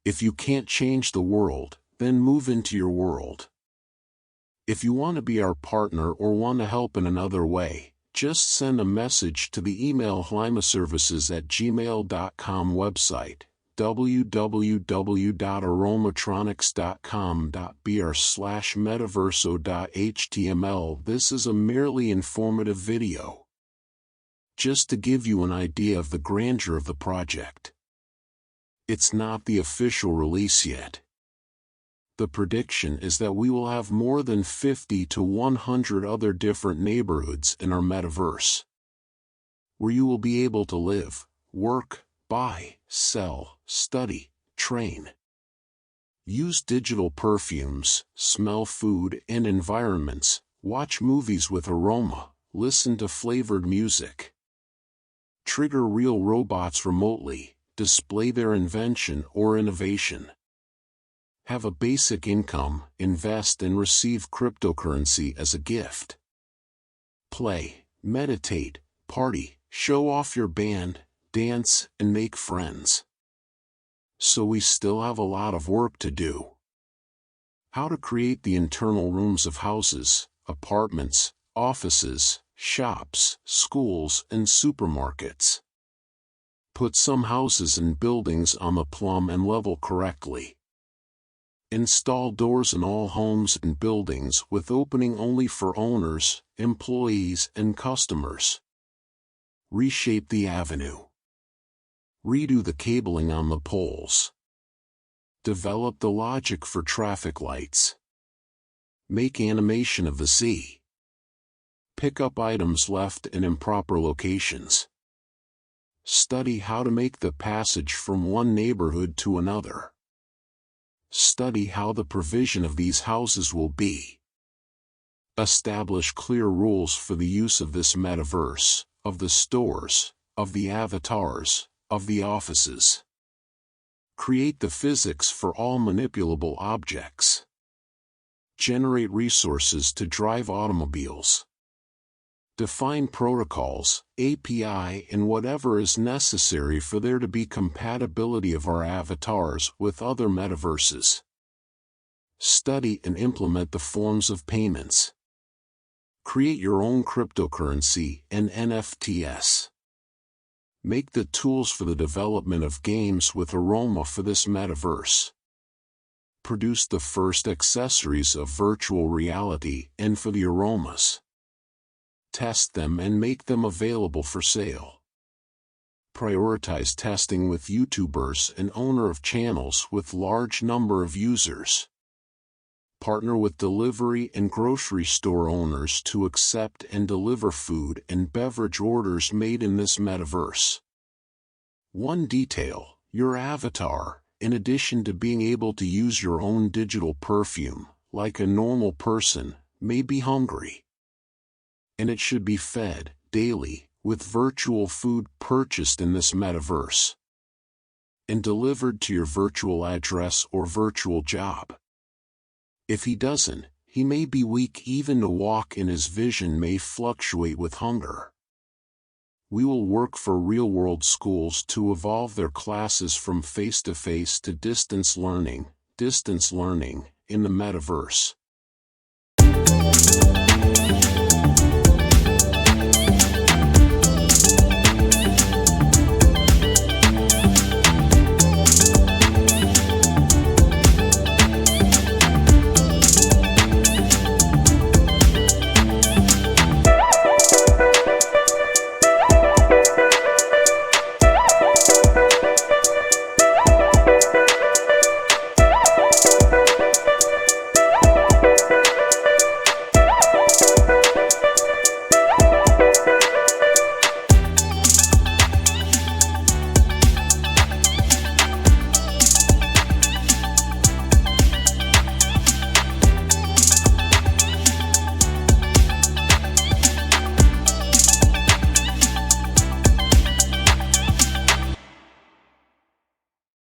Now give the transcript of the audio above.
If you can't change the world, then move into your world. If you want to be our partner or want to help in another way, just send a message to the email limaservices@gmail.com website www.aromatronics.com.br/metaverso.html. This is a merely informative video, just to give you an idea of the grandeur of the project. It's not the official release yet. The prediction is that we will have more than 50 to 100 other different neighborhoods in our metaverse, where you will be able to live, work, buy, sell, study, train, use digital perfumes, smell food and environments, watch movies with Aroma, listen to flavored music, trigger real robots remotely, display their invention or innovation, have a basic income, invest and receive cryptocurrency as a gift, play, meditate, party, show off your band, dance, and make friends. So we still have a lot of work to do. How to create the internal rooms of houses, apartments, offices, shops, schools, and supermarkets. Put some houses and buildings on the plumb and level correctly. Install doors in all homes and buildings with opening only for owners, employees, and customers. Reshape the avenue. Redo the cabling on the poles. Develop the logic for traffic lights. Make animation of the sea. Pick up items left in improper locations. Study how to make the passage from one neighborhood to another. Study how the provision of these houses will be. Establish clear rules for the use of this metaverse, of the stores, of the avatars, of the offices. Create the physics for all manipulable objects. Generate resources to drive automobiles. Define protocols, API, and whatever is necessary for there to be compatibility of our avatars with other metaverses. Study and implement the forms of payments. Create your own cryptocurrency and NFTs. Make the tools for the development of games with Aroma for this metaverse. Produce the first accessories of virtual reality and for the aromas. Test them and make them available for sale. Prioritize testing with YouTubers and owner of channels with large number of users. Partner with delivery and grocery store owners to accept and deliver food and beverage orders made in this metaverse. One detail, your avatar, in addition to being able to use your own digital perfume, like a normal person, may be hungry. And it should be fed, daily, with virtual food purchased in this metaverse and delivered to your virtual address or virtual job. If he doesn't, he may be weak even to walk and his vision may fluctuate with hunger. We will work for real-world schools to evolve their classes from face-to-face to distance learning in the metaverse.